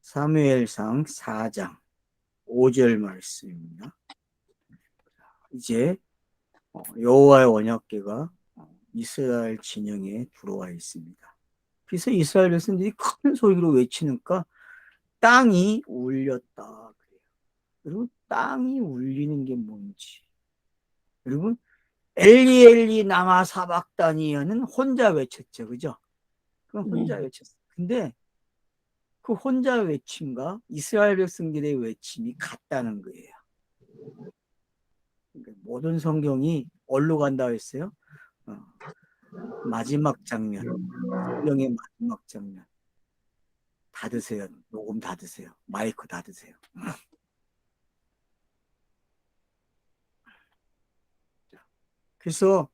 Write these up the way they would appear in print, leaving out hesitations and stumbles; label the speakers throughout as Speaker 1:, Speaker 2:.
Speaker 1: 사무엘상 4장 5절 말씀입니다. 이제 여호와의 언약궤가 이스라엘 진영에 들어와 있습니다. 그래서 이스라엘 백성들이 큰 소리로 외치니까 땅이 울렸다. 그리고 땅이 울리는 게 뭔지. 여러분, 엘리 엘리 나마 사박다니는 혼자 외쳤죠. 그죠? 그건 혼자 외쳤어요. 근데 그 혼자 외침과 이스라엘 백성들의 외침이 같다는 거예요. 모든 성경이 어디로 간다고 했어요? 마지막 장면, 성경의 마지막 장면. 닫으세요. 녹음 닫으세요. 마이크 닫으세요. 그래서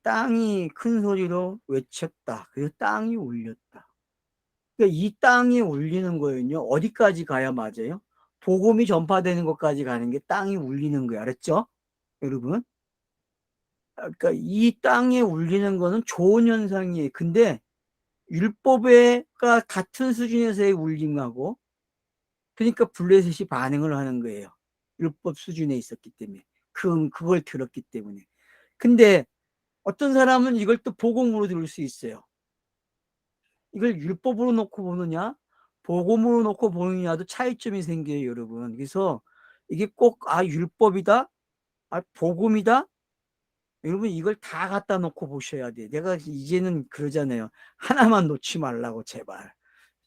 Speaker 1: 땅이 큰 소리로 외쳤다. 그래서 땅이 울렸다. 그러니까 이 땅이 울리는 거는요. 어디까지 가야 맞아요? 복음이 전파되는 것까지 가는 게 땅이 울리는 거예요. 알았죠? 여러분? 그러니까 이 땅에 울리는 거는 좋은 현상이에요. 근데 율법과 같은 수준에서의 울림하고, 그러니까 블레셋이 반응을 하는 거예요. 율법 수준에 있었기 때문에. 그걸 들었기 때문에. 근데 어떤 사람은 이걸 또 복음으로 들을 수 있어요. 이걸 율법으로 놓고 보느냐, 복음으로 놓고 보느냐도 차이점이 생겨요, 여러분. 그래서 이게 꼭, 율법이다? 복음이다? 여러분, 이걸 다 갖다 놓고 보셔야 돼요. 내가 이제는 그러잖아요. 하나만 놓지 말라고, 제발.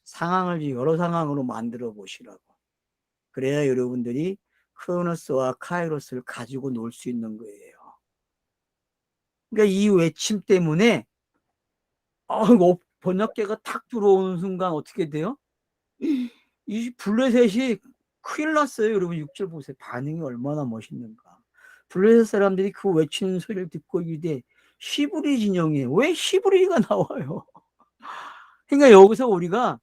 Speaker 1: 상황을 여러 상황으로 만들어 보시라고. 그래야 여러분들이 크로노스와 카이로스를 가지고 놀 수 있는 거예요. 그러니까 이 외침 때문에 번역계가 탁 들어오는 순간 어떻게 돼요? 이 블레셋이 큰일 났어요. 여러분 6절 보세요. 반응이 얼마나 멋있는가. 블레셋 사람들이 그 외치는 소리를 듣고 이르되 히브리 진영이에요. 왜 히브리가 나와요? 그러니까 여기서 우리가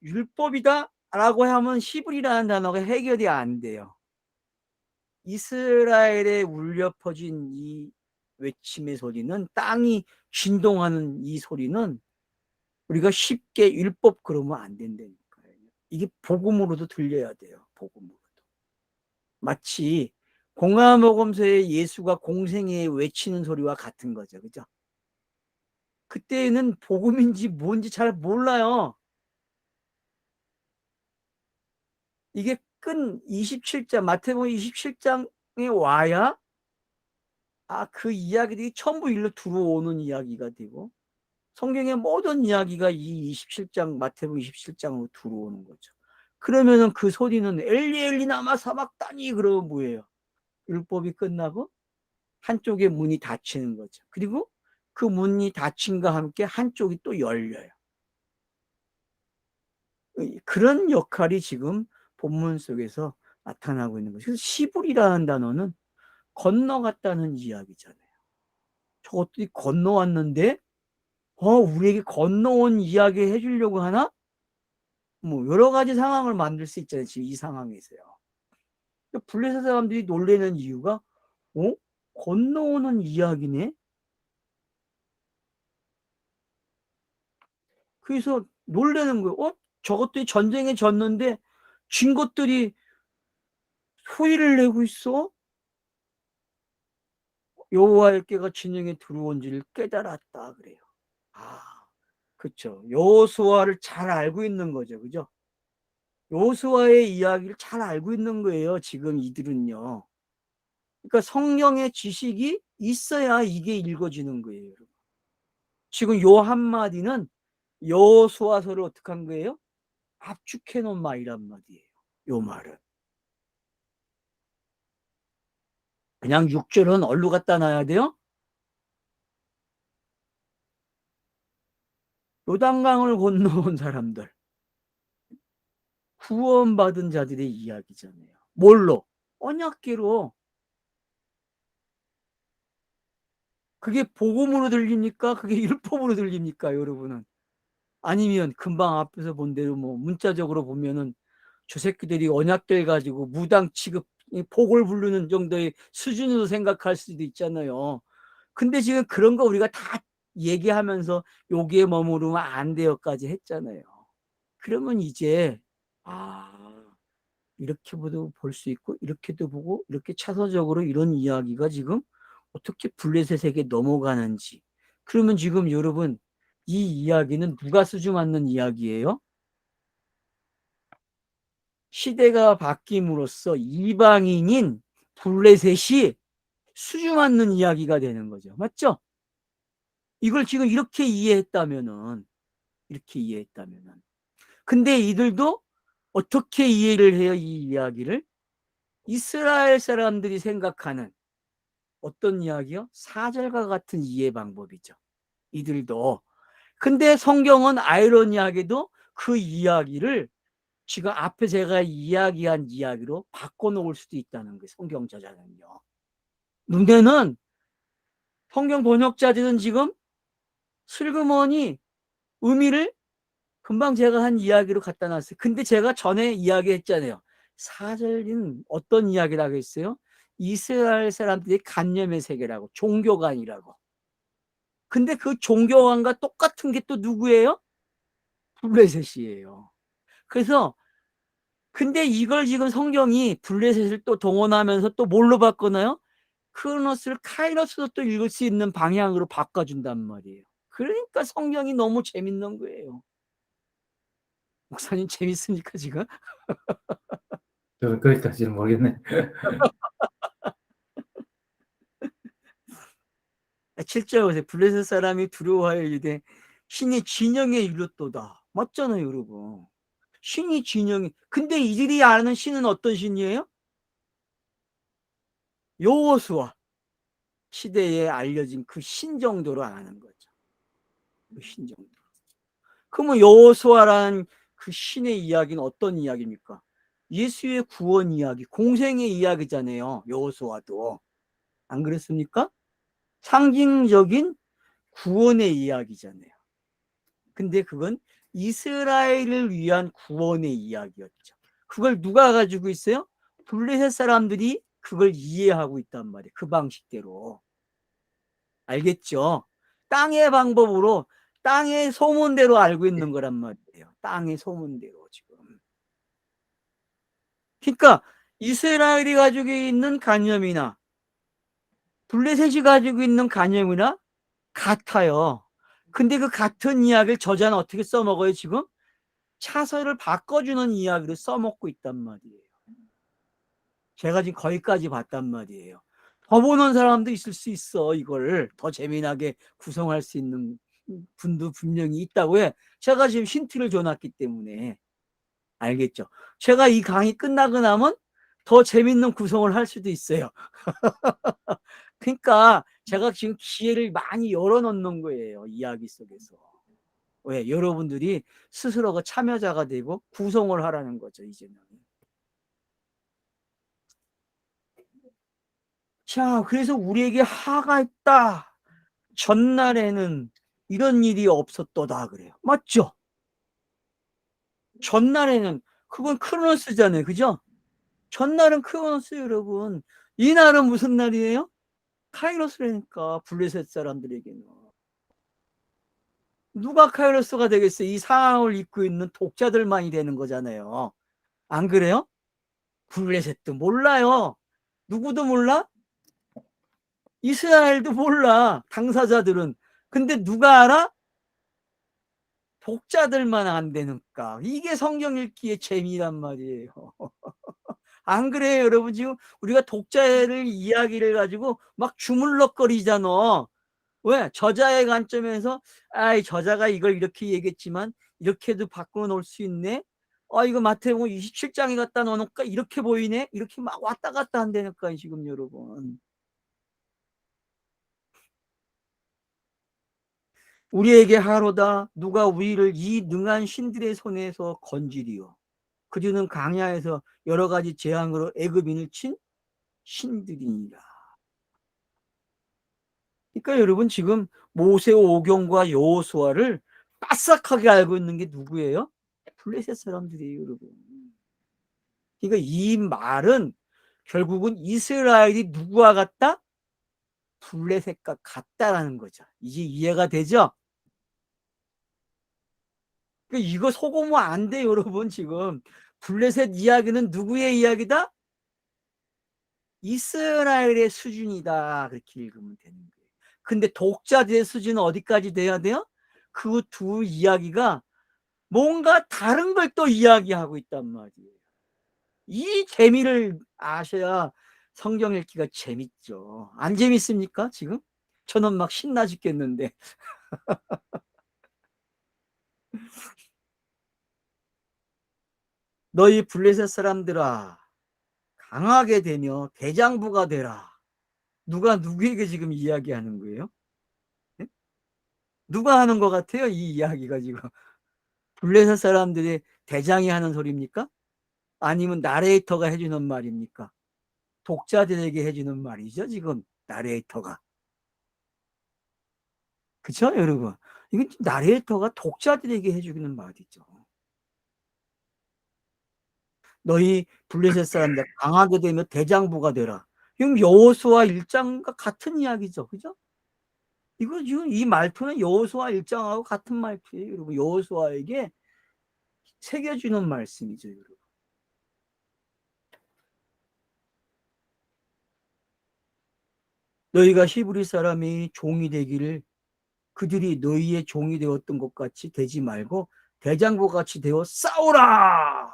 Speaker 1: 율법이다 라고 하면 히브리라는 단어가 해결이 안 돼요. 이스라엘에 울려 퍼진 이 외침의 소리는, 땅이 진동하는 이 소리는 우리가 쉽게 율법 그러면 안 된다니까요. 이게 복음으로도 들려야 돼요. 복음으로도. 마치 공화복음서에 예수가 공생애에 외치는 소리와 같은 거죠. 그죠? 그때는 복음인지 뭔지 잘 몰라요. 이게 끈 27장, 마태복음 27장에 와야 그 이야기들이 전부 일로 들어오는 이야기가 되고, 성경의 모든 이야기가 이 27장, 마태복음 27장으로 들어오는 거죠. 그러면은 그 소리는 엘리 엘리 나마 사박다니, 그러면 뭐예요? 율법이 끝나고 한쪽의 문이 닫히는 거죠. 그리고 그 문이 닫힌과 함께 한쪽이 또 열려요. 그런 역할이 지금 본문 속에서 나타나고 있는 거죠. 그래서 시불이라는 단어는 건너갔다는 이야기잖아요. 저것들이 건너왔는데 우리에게 건너온 이야기 해주려고 하나? 뭐 여러 가지 상황을 만들 수 있잖아요. 지금 이 상황에서요. 블레셋 사람들이 놀라는 이유가 건너오는 이야기네. 그래서 놀라는 거예요. 저것들이 전쟁에 졌는데 진 것들이 소리를 내고 있어? 여호와의 궤가 진영에 들어온지를 깨달았다 그래요. 그렇죠. 여호수아를 잘 알고 있는 거죠. 그죠? 여호수아의 이야기를 잘 알고 있는 거예요. 지금 이들은요. 그러니까 성경의 지식이 있어야 이게 읽어지는 거예요. 지금 요 한마디는 여호수아서를 어떻게 한 거예요? 압축해 놓은 말이란 말이에요. 요 말은. 그냥 6절은 어디로 갖다 놔야 돼요? 요단강을 건너온 사람들, 구원받은 자들의 이야기잖아요. 뭘로? 언약궤로. 그게 복음으로 들립니까? 그게 율법으로 들립니까? 여러분은. 아니면 금방 앞에서 본 대로 뭐 문자적으로 보면은 저 새끼들이 언약궤 가지고 무당 취급, 복을 부르는 정도의 수준으로 생각할 수도 있잖아요. 근데 지금 그런 거 우리가 다 얘기하면서 여기에 머무르면 안 돼요까지 했잖아요. 그러면 이제 이렇게도 볼 수 있고 이렇게도 보고 이렇게 차선적으로 이런 이야기가 지금 어떻게 블레셋에게 넘어가는지. 그러면 지금 여러분 이 이야기는 누가 수주맞는 이야기예요? 시대가 바뀜으로써 이방인인 블레셋이 수주맞는 이야기가 되는 거죠. 맞죠? 이걸 지금 이렇게 이해했다면은 근데 이들도 어떻게 이해를 해요? 이 이야기를 이스라엘 사람들이 생각하는 어떤 이야기요? 사절과 같은 이해 방법이죠. 이들도. 근데 성경은 아이러니하게도 그 이야기를 지금 앞에 제가 이야기한 이야기로 바꿔놓을 수도 있다는 거예요. 성경 저자는요. 눈에는 성경 번역자들은 지금 슬그머니 의미를 금방 제가 한 이야기로 갖다 놨어요. 근데 제가 전에 이야기했잖아요. 사절은 어떤 이야기라고 했어요? 이스라엘 사람들이 관념의 세계라고, 종교관이라고. 근데 그 종교관과 똑같은 게 또 누구예요? 블레셋이에요. 그래서 근데 이걸 지금 성경이 블레셋을 또 동원하면서 또 뭘로 바꾸나요? 크로노스를 카이로스로 또 읽을 수 있는 방향으로 바꿔준단 말이에요. 그러니까 성경이 너무 재밌는 거예요. 목사님 재밌습니까 지금?
Speaker 2: 저 거기까지는 모르겠네.
Speaker 1: 7절 보세요. 블레셋 사람이 두려워하여 이르되 신이 진영에 이르렀도다. 맞잖아요, 여러분. 신이 진영이. 근데 이들이 아는 신은 어떤 신이에요? 여호수아 시대에 알려진 그 신 정도로 아는 거죠. 그 신 정도. 그러면 여호수아라는 그 신의 이야기는 어떤 이야기입니까? 예수의 구원 이야기, 공생의 이야기잖아요. 여호수아도. 안 그렇습니까? 상징적인 구원의 이야기잖아요. 근데 그건 이스라엘을 위한 구원의 이야기였죠. 그걸 누가 가지고 있어요? 블레셋 사람들이 그걸 이해하고 있단 말이에요. 그 방식대로. 알겠죠? 땅의 방법으로, 땅의 소문대로 알고 있는 거란 말이에요. 땅의 소문대로 지금. 그러니까 이스라엘이 가지고 있는 관념이나 블레셋이 가지고 있는 관념이나 같아요. 근데 그 같은 이야기를 저자는 어떻게 써먹어요 지금? 차서를 바꿔주는 이야기를 써먹고 있단 말이에요. 제가 지금 거기까지 봤단 말이에요. 더 보는 사람도 있을 수 있어. 이걸 더 재미나게 구성할 수 있는 분도 분명히 있다고 해. 제가 지금 힌트를 줘놨기 때문에. 알겠죠? 제가 이 강의 끝나고 나면 더 재밌는 구성을 할 수도 있어요. 그러니까 제가 지금 기회를 많이 열어놓는 거예요. 이야기 속에서. 왜? 여러분들이 스스로가 참여자가 되고 구성을 하라는 거죠. 이제는. 자, 그래서 우리에게 하가 있다. 전날에는 이런 일이 없었도다 그래요. 맞죠? 전날에는 그건 크로노스잖아요. 그죠? 전날은 크로노스 여러분. 이 날은 무슨 날이에요? 카이로스라니까 블레셋 사람들에게는. 누가 카이로스가 되겠어요? 이 상황을 입고 있는 독자들만이 되는 거잖아요. 안 그래요? 블레셋도 몰라요. 누구도 몰라? 이스라엘도 몰라. 당사자들은. 근데 누가 알아? 독자들만 안 되니까. 이게 성경 읽기의 재미란 말이에요. 안 그래요, 여러분? 지금 우리가 독자를 이야기를 가지고 막 주물럭거리잖아. 왜? 저자의 관점에서 아이 저자가 이걸 이렇게 얘기했지만 이렇게도 바꾸어 놓을 수 있네. 이거 마태복음 27장에 갖다 넣어놓을까? 이렇게 보이네. 이렇게 막 왔다 갔다 한다니까 지금 여러분. 우리에게 하로다 누가 우리를 이 능한 신들의 손에서 건지리요. 그들은 광야에서 여러 가지 재앙으로 애굽인을 친 신들이니라. 그러니까 여러분 지금 모세 오경과 여호수아를 빠삭하게 알고 있는 게 누구예요? 블레셋 사람들이에요, 여러분. 그러니까 이 말은 결국은 이스라엘이 누구와 같다? 블레셋과 같다라는 거죠. 이제 이해가 되죠? 이거 속으면 안 돼, 여러분. 지금 블레셋 이야기는 누구의 이야기다? 이스라엘의 수준이다. 그렇게 읽으면 되는 거예요. 근데 독자들의 수준은 어디까지 돼야 돼요? 그 두 이야기가 뭔가 다른 걸 또 이야기하고 있단 말이에요. 이 재미를 아셔야 성경 읽기가 재밌죠. 안 재밌습니까, 지금? 저는 막 신나 죽겠는데. 너희 블레셋 사람들아, 강하게 되며 대장부가 되라. 누가 누구에게 지금 이야기하는 거예요? 네? 누가 하는 것 같아요? 이 이야기가 지금. 블레셋 사람들이 대장이 하는 소리입니까? 아니면 나레이터가 해주는 말입니까? 독자들에게 해주는 말이죠, 지금 나레이터가. 그쵸, 여러분? 이건 나레이터가 독자들에게 해주는 말이죠. 너희 블레셋 사람들 강하게 되면 대장부가 되라. 이건 여호수아 1장과 같은 이야기죠, 그죠? 이거 지금 이 말투는 여호수아 1장하고 같은 말투예요, 여러분. 여호수아에게 새겨주는 말씀이죠, 여러분. 너희가 히브리 사람이 종이 되기를 그들이 너희의 종이 되었던 것 같이 되지 말고 대장부 같이 되어 싸우라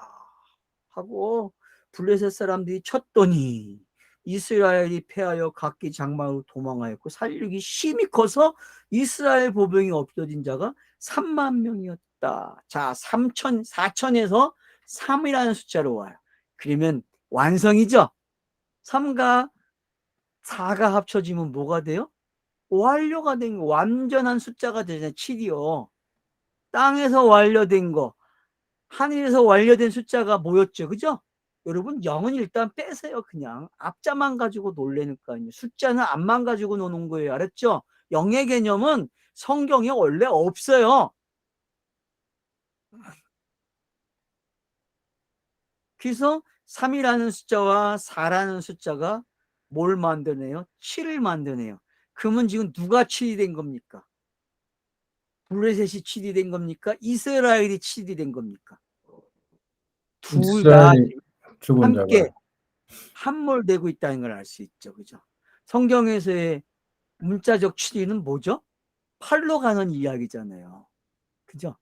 Speaker 1: 하고 블레셋 사람들이 쳤더니 이스라엘이 패하여 각기 장막으로 도망하였고 살육이 심히 커서 이스라엘 보병이 없어진 자가 3만 명이었다. 자, 3천, 4천에서 3이라는 숫자로 와요. 그러면 완성이죠. 3과 4가 합쳐지면 뭐가 돼요? 완료가 된 거, 완전한 숫자가 되잖아요. 7이요. 땅에서 완료된 거, 하늘에서 완료된 숫자가 뭐였죠? 그죠? 여러분, 0은 일단 빼세요. 그냥 앞자만 가지고 놀래니까요. 숫자는 앞만 가지고 노는 거예요. 알았죠? 0의 개념은 성경에 원래 없어요. 그래서 3이라는 숫자와 4라는 숫자가 뭘 만드네요? 7을 만드네요. 그러면 지금 누가 7이 된 겁니까? 블레셋이 7이 된 겁니까? 이스라엘이 7이 된 겁니까? 둘 다
Speaker 2: 이스라엘이 죽은
Speaker 1: 함께
Speaker 2: 자가
Speaker 1: 함몰되고 있다는 걸 알 수 있죠. 그죠? 성경에서의 문자적 추리는 뭐죠? 팔로 가는 이야기잖아요. 그죠?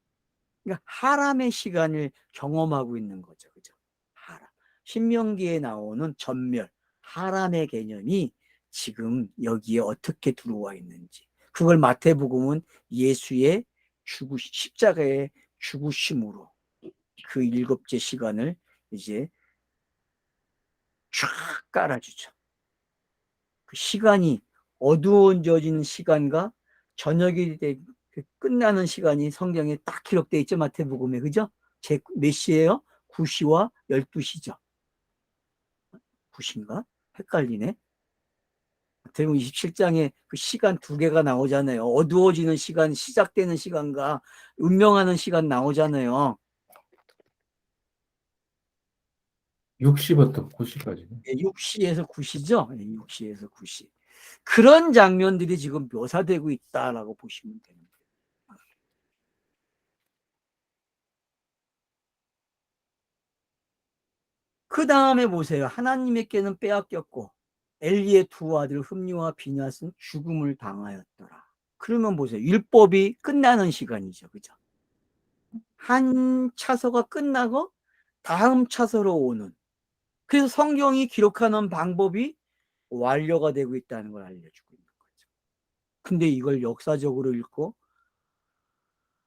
Speaker 1: 그러니까 하람의 시간을 경험하고 있는 거죠. 그죠? 하람. 신명기에 나오는 전멸, 하람의 개념이 지금 여기에 어떻게 들어와 있는지. 그걸 마태복음은 예수의 십자가의 죽으심으로 그 일곱째 시간을 이제 쫙 깔아주죠. 그 시간이 어두워지는 시간과 저녁이 끝나는 시간이 성경에 딱 기록되어 있죠. 마태복음에. 그죠? 몇 시예요? 9시와 12시죠. 9시인가? 헷갈리네. 마태복음 27장에 그 시간 두 개가 나오잖아요. 어두워지는 시간, 시작되는 시간과 운명하는 시간 나오잖아요.
Speaker 2: 6시부터 9시까지.
Speaker 1: 6시에서 9시죠? 6시에서 9시. 그런 장면들이 지금 묘사되고 있다라고 보시면 됩니다. 그 다음에 보세요. 하나님에게는 빼앗겼고 엘리의 두 아들 흠니와 비냐스는 죽음을 당하였더라. 그러면 보세요. 율법이 끝나는 시간이죠. 그죠? 한 차서가 끝나고 다음 차서로 오는. 그래서 성경이 기록하는 방법이 완료가 되고 있다는 걸 알려주고 있는 거죠. 근데 이걸 역사적으로 읽고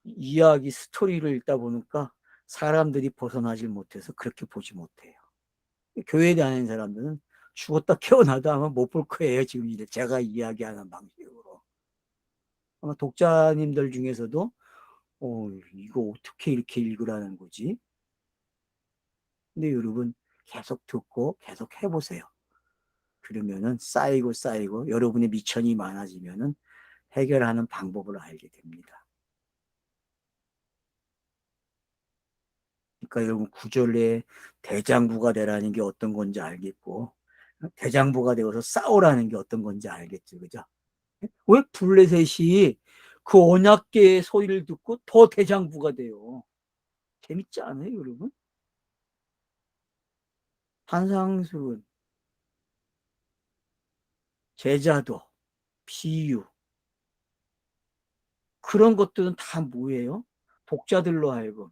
Speaker 1: 이야기 스토리를 읽다 보니까 사람들이 벗어나질 못해서 그렇게 보지 못해요. 교회에 다니는 사람들은 죽었다 깨어나도 아마 못 볼 거예요. 지금 제가 이야기하는 방식으로. 아마 독자님들 중에서도 이거 어떻게 이렇게 읽으라는 거지? 근데 여러분 계속 듣고 계속 해보세요. 그러면은 쌓이고 여러분의 미천이 많아지면은 해결하는 방법을 알게 됩니다. 그러니까 여러분 구절에 대장부가 되라는 게 어떤 건지 알겠고 대장부가 되어서 싸우라는 게 어떤 건지 알겠죠. 그죠? 왜 블레셋이 그 언약궤의 소리를 듣고 더 대장부가 돼요? 재밌지 않아요, 여러분? 한상수훈, 제자도, 비유, 그런 것들은 다 뭐예요? 독자들로 하여금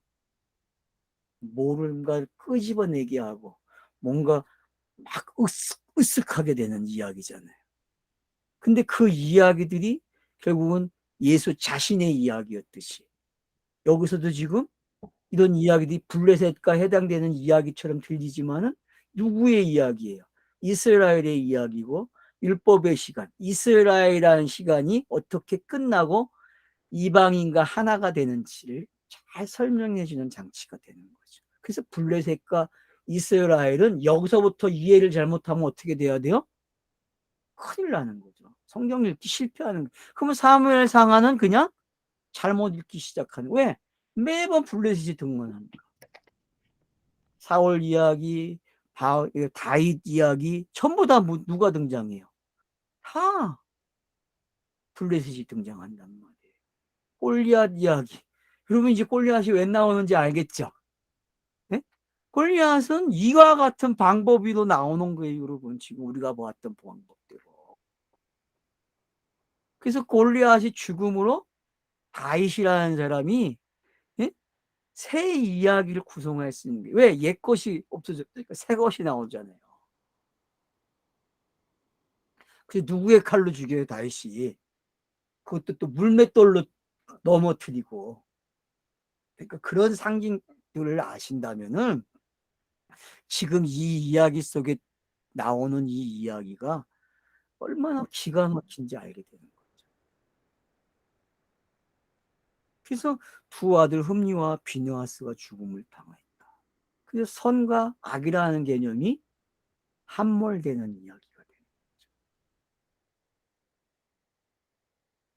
Speaker 1: 뭔가 끄집어내게 하고 뭔가 막 으쓱하게 되는 이야기잖아요. 근데 그 이야기들이 결국은 예수 자신의 이야기였듯이 여기서도 지금 이런 이야기들이 블레셋과 해당되는 이야기처럼 들리지만은 누구의 이야기예요? 이스라엘의 이야기고 율법의 시간, 이스라엘이라는 시간이 어떻게 끝나고 이방인과 하나가 되는지를 잘 설명해 주는 장치가 되는 거죠. 그래서 블레셋과 이스라엘은 여기서부터 이해를 잘못하면 어떻게 돼야 돼요? 큰일 나는 거죠. 성경 읽기 실패하는 거예요. 그러면 사무엘 상하는 그냥 잘못 읽기 시작하는 거예요. 왜? 매번 블레셋이 등장합니다. 사울 이야기, 다윗 이야기 전부 다 누가 등장해요? 다 블레셋이 등장한단 말이에요. 골리앗 이야기. 그러면 이제 골리앗이 왜 나오는지 알겠죠? 네? 골리앗은 이와 같은 방법으로 나오는 거예요, 여러분. 지금 우리가 보았던 방법대로. 그래서 골리앗이 죽음으로 다윗이라는 사람이, 예? 새 이야기를 구성할 수 있는 게, 왜? 옛 것이 없어졌으니까 새 것이 나오잖아요. 그래서 누구의 칼로 죽여요, 다윗이? 그것도 또 물맷돌로 넘어뜨리고. 그러니까 그런 상징들을 아신다면은 지금 이 이야기 속에 나오는 이 이야기가 얼마나 기가 막힌지 알게 되는 거죠. 그래서 두 아들 흠니와 비느하스가 죽음을 당했다. 그래서 선과 악이라는 개념이 함몰되는 이야기가 되는 거죠.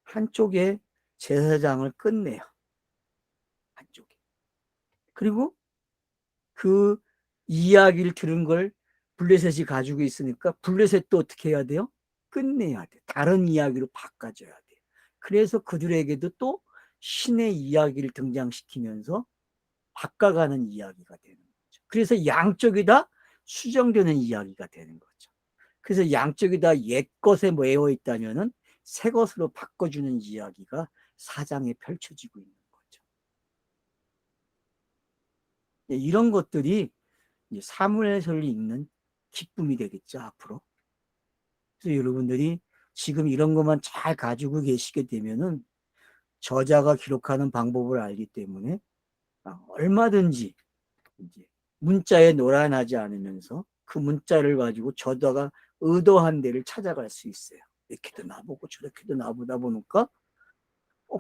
Speaker 1: 한쪽에 제사장을 끝내요. 한쪽에. 그리고 그 이야기를 들은 걸 블레셋이 가지고 있으니까 블레셋도 어떻게 해야 돼요? 끝내야 돼. 다른 이야기로 바꿔줘야 돼. 그래서 그들에게도 또 신의 이야기를 등장시키면서 바꿔가는 이야기가 되는 거죠. 그래서 양쪽이 다 수정되는 이야기가 되는 거죠. 그래서 양쪽이 다 옛 것에 매여 있다면은 새 것으로 바꿔주는 이야기가 사장에 펼쳐지고 있는 거죠. 이런 것들이 사무엘서를 읽는 기쁨이 되겠죠, 앞으로. 그래서 여러분들이 지금 이런 것만 잘 가지고 계시게 되면은 저자가 기록하는 방법을 알기 때문에 얼마든지 이제 문자에 노란하지 않으면서 그 문자를 가지고 저자가 의도한 데를 찾아갈 수 있어요. 이렇게도 나보고 저렇게도 나보다 보니까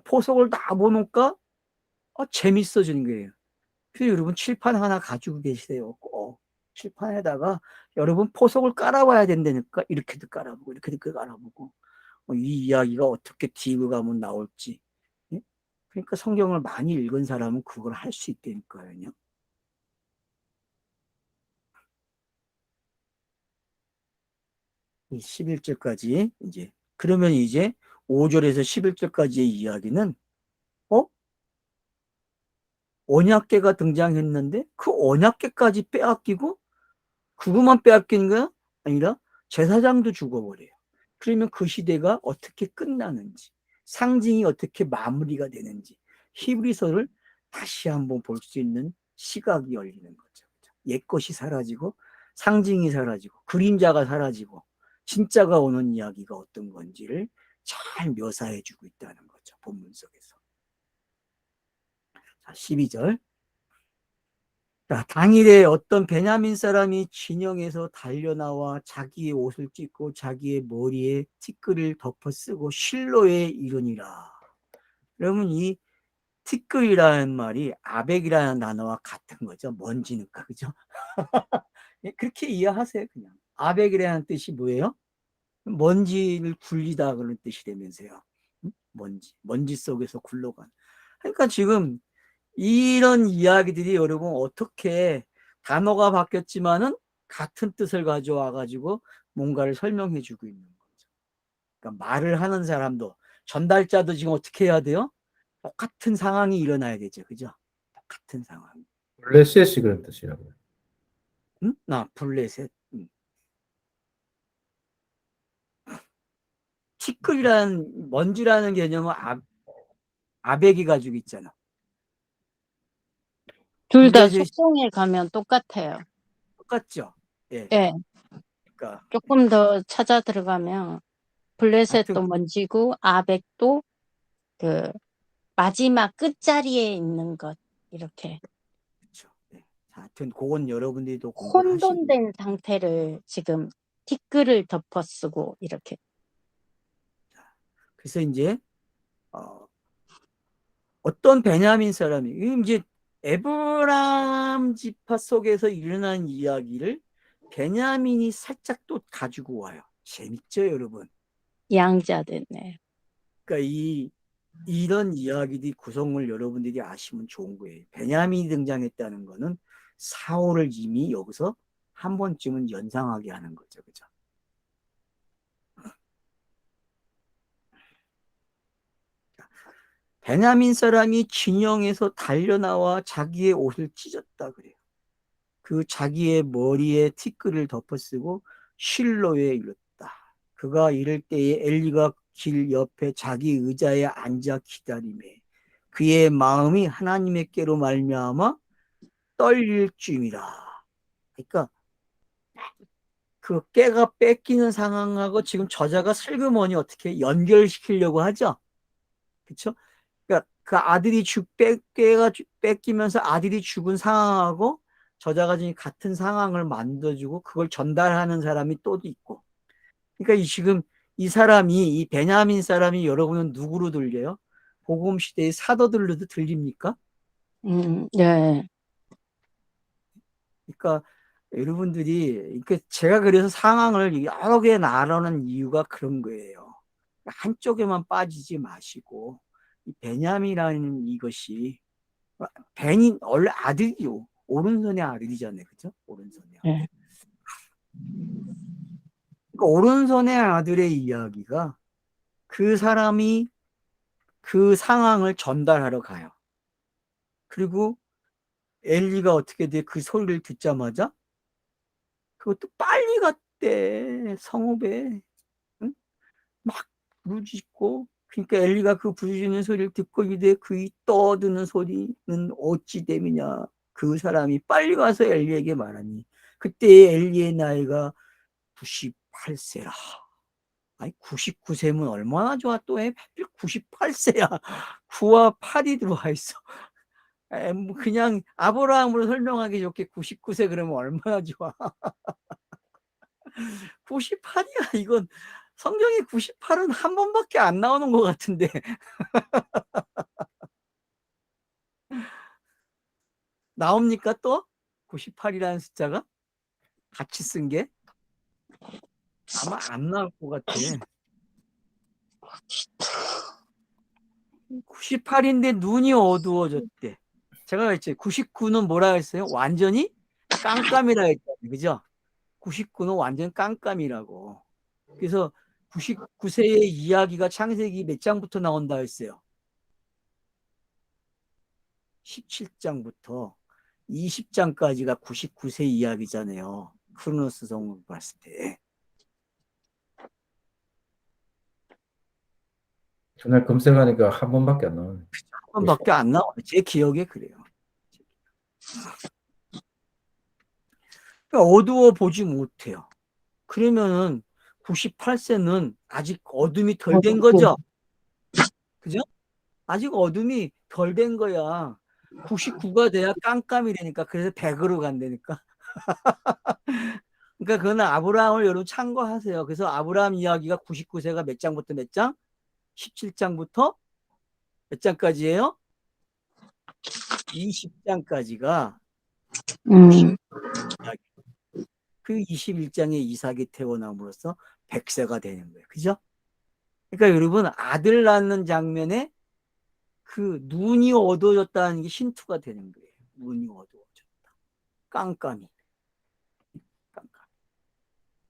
Speaker 1: 포석을 다 보니까 재밌어지는 거예요. 그래서 여러분 칠판 하나 가지고 계세요. 꼭 칠판에다가 여러분 포석을 깔아봐야 된다니까. 이렇게도 깔아보고 이렇게도 깔아보고 이 이야기가 어떻게 뒤로 가면 나올지. 예? 그러니까 성경을 많이 읽은 사람은 그걸 할 수 있다니까요. 11절까지 이제 그러면 이제 5절에서 11절까지의 이야기는 어? 언약궤가 등장했는데 그 언약궤까지 빼앗기고 그것만 빼앗기는 거야? 아니라 제사장도 죽어버려요. 그러면 그 시대가 어떻게 끝나는지, 상징이 어떻게 마무리가 되는지 히브리서를 다시 한번 볼 수 있는 시각이 열리는 거죠. 옛것이 사라지고 상징이 사라지고 그림자가 사라지고 진짜가 오는 이야기가 어떤 건지를 잘 묘사해 주고 있다는 거죠. 본문 속에서. 자, 12절. 자, 당일에 어떤 베냐민 사람이 진영에서 달려나와 자기의 옷을 찢고 자기의 머리에 티끌을 덮어 쓰고 실로에 이르니라. 여러분 이 티끌이라는 말이 아벡이라는 단어와 같은 거죠. 먼지니까 그죠? 그렇게 이해하세요 그냥. 아벡이라는 뜻이 뭐예요? 먼지를 굴리다 그런 뜻이 되면서요. 먼지 속에서 굴러간. 그러니까 지금 이런 이야기들이 여러분 어떻게 단어가 바뀌었지만은 같은 뜻을 가져와 가지고 뭔가를 설명해 주고 있는 거죠. 그러니까 말을 하는 사람도 전달자도 지금 어떻게 해야 돼요? 똑같은 상황이 일어나야 되죠. 그죠? 같은 상황.
Speaker 2: 블레셋이 그런 뜻이라고요.
Speaker 1: 응? 블레셋. 티끌이란 먼지라는 개념은 아베기 가지고 있잖아.
Speaker 3: 둘 다
Speaker 1: 블레셋이
Speaker 3: 속성에 가면 똑같아요.
Speaker 1: 똑같죠. 예.
Speaker 3: 예.
Speaker 1: 그러니까
Speaker 3: 조금 더 찾아 들어가면 블레셋도
Speaker 1: 하여튼
Speaker 3: 먼지고 아벡도 그 마지막 끝자리에 있는 것 이렇게
Speaker 1: 그렇죠. 예. 하여튼 그건 여러분들도 공부를 하시고.
Speaker 3: 혼돈된 상태를 지금 티끌을 덮어쓰고 이렇게.
Speaker 1: 그래서 이제 어떤 베냐민 사람이 이제 에브람 지파 속에서 일어난 이야기를 베냐민이 살짝 또 가지고 와요. 재밌죠, 여러분?
Speaker 3: 양자 됐네.
Speaker 1: 그러니까 이런 이야기들이 구성을 여러분들이 아시면 좋은 거예요. 베냐민이 등장했다는 거는 사울을 이미 여기서 한 번쯤은 연상하게 하는 거죠. 그죠? 베냐민 사람이 진영에서 달려나와 자기의 옷을 찢었다 그래요. 그 자기의 머리에 티끌을 덮어쓰고 실로에 이르렀다. 그가 이럴 때에 엘리가 길 옆에 자기 의자에 앉아 기다리매 그의 마음이 하나님의께로 말미암아 떨릴 쯤이라. 그러니까 그 깨가 뺏기는 상황하고 지금 저자가 슬그머니 어떻게 연결시키려고 하죠. 그렇죠? 그러니까 그 아들이 깨가 뺏기면서 아들이 죽은 상황하고 저자가 지금 같은 상황을 만들어주고 그걸 전달하는 사람이 또 있고. 그러니까 지금 이 사람이 이 베냐민 사람이 여러분은 누구로 들려요? 복음 시대의 사도들로도 들립니까?
Speaker 3: 네.
Speaker 1: 그러니까 여러분들이 제가 그래서 상황을 여러 개 나누는 이유가 그런 거예요. 한쪽에만 빠지지 마시고 이 베냐민이라는 이것이 벤이 원래 아들이요. 오른손의 아들이잖아요. 그죠? 오른손의 아들.
Speaker 3: 네.
Speaker 1: 그러니까 오른손의 아들의 이야기가 그 사람이 그 상황을 전달하러 가요. 그리고 엘리가 어떻게 돼? 그 소리를 듣자마자 그것도 빨리 갔대. 성읍에. 응? 막 부르짖고 그러니까 엘리가 그 부르짖는 소리를 듣고 이제 그이 떠드는 소리는 어찌 됨이냐. 그 사람이 빨리 가서 엘리에게 말하니 그때 엘리의 나이가 98세라. 아니 99세면 얼마나 좋아. 또 왜 98세야. 9와 8이 들어와 있어. 뭐 그냥 아브라함으로 설명하기 좋게 99세 그러면 얼마나 좋아. 98이야. 이건 성경에 98은 한 번밖에 안 나오는 것 같은데. 나옵니까 또? 98이라는 숫자가? 같이 쓴 게? 아마 안 나올 것 같아. 98인데 눈이 어두워졌대. 제가 했지. 99는 뭐라 했어요? 완전히 깜깜이라 했잖아요. 그죠? 99는 완전 깜깜이라고. 그래서 99세의 이야기가 창세기 몇 장부터 나온다 했어요? 17장부터 20장까지가 99세 이야기잖아요. 크로노스 성을 봤을 때.
Speaker 2: 전날 검색하니까 한 번밖에 안 나오네.
Speaker 1: 한 번밖에 안 나와요. 제 기억에 그래요. 그러니까 어두워 보지 못해요. 그러면은 98세는 아직 어둠이 덜 된 거죠? 그죠? 아직 어둠이 덜 된 거야. 99가 돼야 깜깜이 되니까. 그래서 100으로 간다니까. 그러니까 그거는 아브라함을 여러분 참고하세요. 그래서 아브라함 이야기가 99세가 몇 장부터 몇 장? 17장부터 몇 장까지예요? 20장까지가 90 그 21장에 이삭이 태어남으로써 100세가 되는 거예요. 그죠? 그러니까 여러분 아들 낳는 장면에 그 눈이 어두워졌다는 게 힌트가 되는 거예요. 눈이 어두워졌다. 깜깜이. 깜깜이.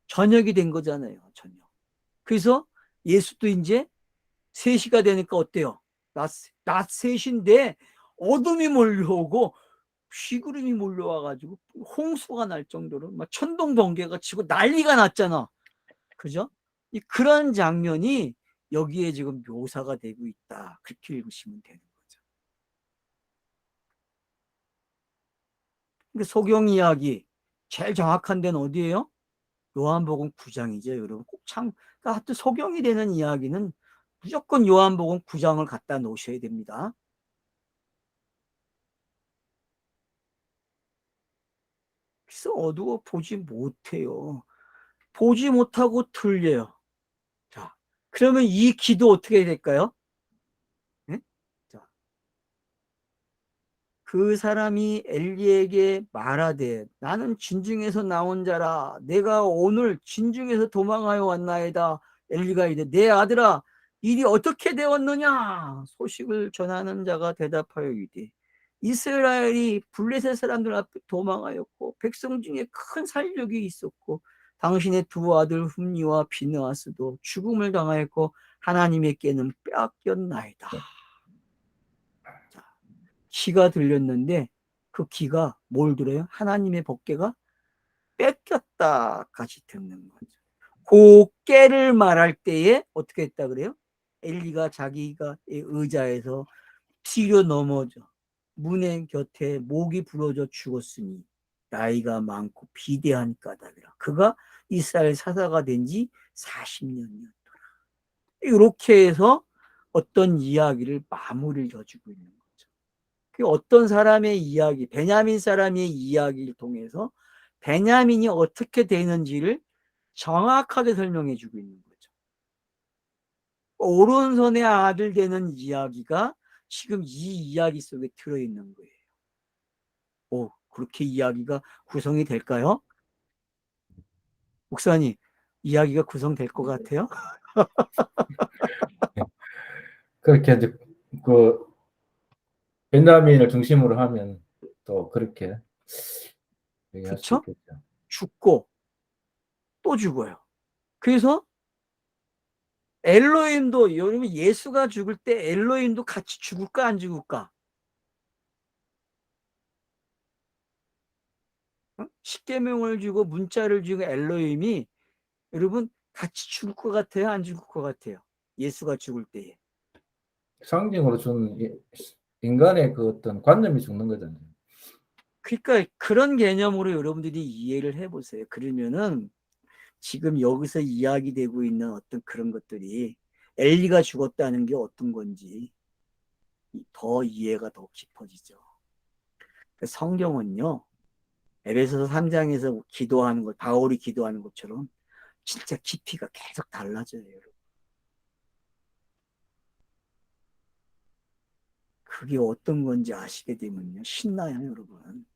Speaker 1: 저녁이 된 거잖아요. 저녁. 그래서 예수도 이제 3시가 되니까 어때요? 낮 3시인데 어둠이 몰려오고 시구름이 몰려와가지고 홍수가 날 정도로 막 천둥 번개가 치고 난리가 났잖아. 그죠? 그런 장면이 여기에 지금 묘사가 되고 있다. 그렇게 읽으시면 되는 거죠. 근데 소경 이야기 제일 정확한 데는 어디예요? 요한복음 9장이죠, 여러분. 꼭 참, 그러니까 하여튼 소경이 되는 이야기는 무조건 요한복음 9장을 갖다 놓으셔야 됩니다. 그래서 어두워 보지 못해요. 보지 못하고 들려요. 자, 그러면 이 기도 어떻게 될까요? 네? 자, 그 사람이 엘리에게 말하되 나는 진중에서 나온 자라 내가 오늘 진중에서 도망하여 왔나이다. 엘리가 이르되 내 아들아 일이 어떻게 되었느냐 소식을 전하는 자가 대답하여 이르되 이스라엘이 블레셋 사람들 앞에 도망하였고 백성 중에 큰 살력이 있었고 당신의 두 아들 흠니와 비느하스도 죽음을 당하였고 하나님에게는 빼앗겼나이다. 기가 들렸는데 그 기가 뭘 들어요? 하나님의 법궤가 뺏겼다까지 듣는 거죠. 그 깨를 말할 때에 어떻게 했다 그래요? 엘리가 자기가 의자에서 뒤로 넘어져 문의 곁에 목이 부러져 죽었으니 나이가 많고 비대한 까닭이라. 그가 이스라엘 사사가 된 지 40년이었더라. 이렇게 해서 어떤 이야기를 마무리를 져주고 있는 거죠. 그 어떤 사람의 이야기, 베냐민 사람의 이야기를 통해서 베냐민이 어떻게 되는지를 정확하게 설명해 주고 있는 거죠. 오른손의 아들 되는 이야기가 지금 이 이야기 속에 들어있는 거예요. 오, 그렇게 이야기가 구성이 될까요? 목사님, 이야기가 구성될 것 같아요?
Speaker 2: 그렇게 이제 그 벤자민을 중심으로 하면 또 그렇게 얘기할 수
Speaker 1: 그렇죠?
Speaker 2: 있겠죠.
Speaker 1: 죽고 또 죽어요. 그래서 엘로힘도 여러분 예수가 죽을 때 엘로힘도 같이 죽을까 안 죽을까? 십계명을 주고 문자를 주고 엘로힘이 여러분 같이 죽을 것 같아요? 안 죽을 것 같아요? 예수가 죽을 때에.
Speaker 2: 상징으로 준 인간의 그 어떤 관념이 죽는 거잖아요.
Speaker 1: 그러니까 그런 개념으로 여러분들이 이해를 해보세요. 그러면은 지금 여기서 이야기되고 있는 어떤 그런 것들이 엘리가 죽었다는 게 어떤 건지 더 이해가 더 깊어지죠. 성경은요. 에베소서 3장에서 기도하는 것, 바울이 기도하는 것처럼 진짜 깊이가 계속 달라져요, 여러분. 그게 어떤 건지 아시게 되면요. 신나요, 여러분.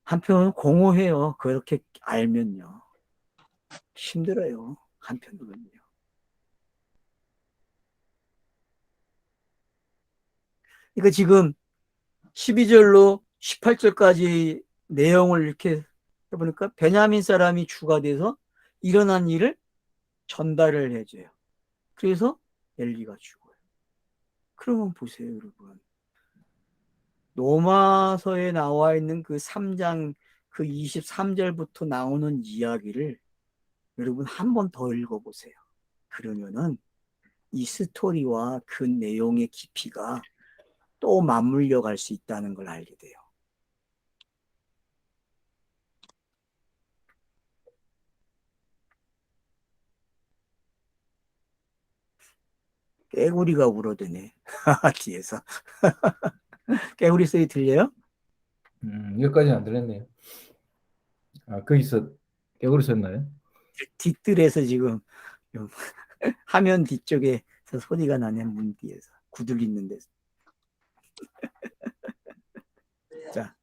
Speaker 1: 한편은 공허해요. 그렇게 알면요. 힘들어요. 한편으로는요. 그러니까 지금 12절로 18절까지 내용을 이렇게 해보니까 베냐민 사람이 주가 돼서 일어난 일을 전달을 해줘요. 그래서 엘리가 죽어요. 그러면 보세요, 여러분. 로마서에 나와 있는 그 3장 그 23절부터 나오는 이야기를 여러분 한 번 더 읽어보세요. 그러면은 이 스토리와 그 내용의 깊이가 또 맞물려 갈 수 있다는 걸 알게 돼요. 깨구리가 울어대네. 뒤에서. 깨구리 소리 들려요?
Speaker 2: 여기까지는 안 들렸네요. 아, 거기서 깨구리 섰나요?
Speaker 1: 뒷뜰에서 지금 화면 뒤쪽에서 소리가 나네. 문 뒤에서. 구들 있는 데서. 자,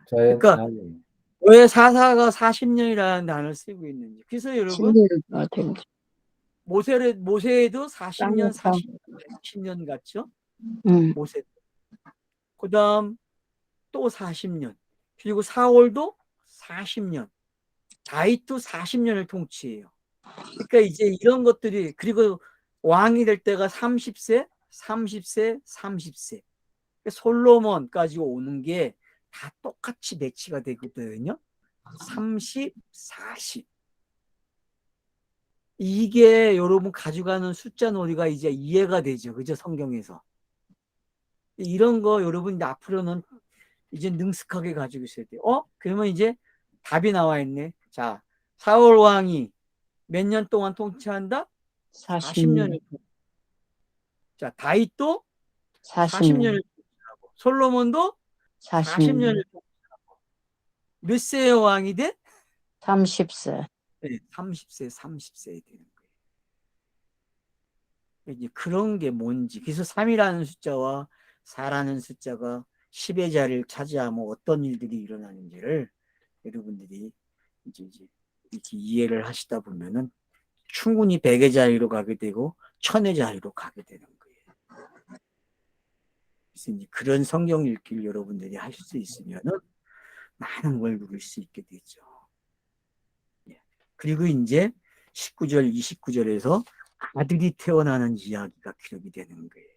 Speaker 1: 그러니까
Speaker 2: 자연.
Speaker 1: 왜 사사가 40년이라는 단어를 쓰고 있는지. 그래서 여러분 모세에도 40년, 40년 같죠? 모세. 그 다음 또 40년. 그리고 사울도 40년. 다윗도 40년을 통치해요. 그러니까 이제 이런 것들이, 그리고 왕이 될 때가 30세, 30세, 30세. 솔로몬까지 오는 게 다 똑같이 매치가 되거든요. 30, 40. 이게 여러분 가져가는 숫자 놀이가 이제 이해가 되죠. 그죠? 성경에서. 이런 거 여러분 앞으로는 이제 능숙하게 가지고 있어야 돼요. 그러면 이제 답이 나와 있네. 자, 사울 왕이 몇 년 동안 통치한다?
Speaker 3: 40년.
Speaker 1: 40년을. 자, 다윗도
Speaker 3: 40년.
Speaker 1: 40년을 통치하고, 솔로몬도
Speaker 3: 40년.
Speaker 1: 40년을 통치하고. 몇 세의 왕이 돼?
Speaker 3: 30세.
Speaker 1: 네, 30세, 30세 되는 거예요. 이제 그런 게 뭔지. 그래서 3이라는 숫자와 4라는 숫자가 10의 자리를 차지하면 어떤 일들이 일어나는지를 여러분들이 이제 이렇게 이해를 하시다 보면은 충분히 100의 자리로 가게 되고 1000의 자리로 가게 되는 거예요. 그래서 이제 그런 성경 읽기를 여러분들이 하실 수 있으면은 많은 걸 누릴 수 있게 되죠. 그리고 이제 19절, 29절에서 아들이 태어나는 이야기가 기록이 되는 거예요.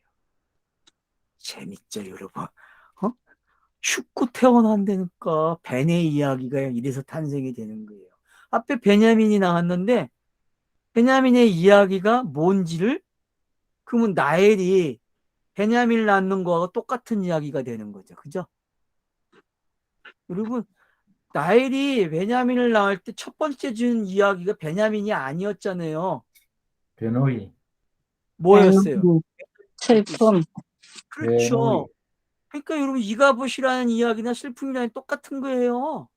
Speaker 1: 재밌죠, 여러분? 죽고 태어난다니까. 벤의 이야기가 이래서 탄생이 되는 거예요. 앞에 베냐민이 나왔는데 베냐민의 이야기가 뭔지를, 그러면 나엘이 베냐민을 낳는 거하고 똑같은 이야기가 되는 거죠. 그죠? 여러분, 나엘이 베냐민을 낳을 때 첫 번째 준 이야기가 베냐민이 아니었잖아요.
Speaker 2: 베노이,
Speaker 1: 뭐였어요?
Speaker 3: 슬픔.
Speaker 1: 그렇죠.
Speaker 2: 베노이.
Speaker 1: 그러니까 여러분, 이가봇이라는 이야기나 슬픔이라는 똑같은 거예요.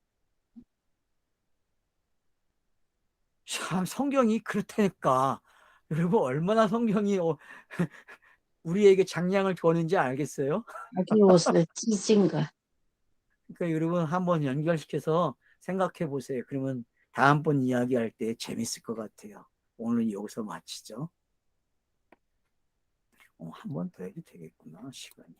Speaker 1: 참, 성경이 그렇다니까. 여러분, 얼마나 성경이 우리에게 장량을 주었는지 알겠어요?
Speaker 3: 아기 옷을 찢은 거.
Speaker 1: 그러니까 여러분, 한번 연결시켜서 생각해 보세요. 그러면 다음번 이야기할 때 재밌을 것 같아요. 오늘 여기서 마치죠. 한 번 더 해도 되겠구나, 시간이.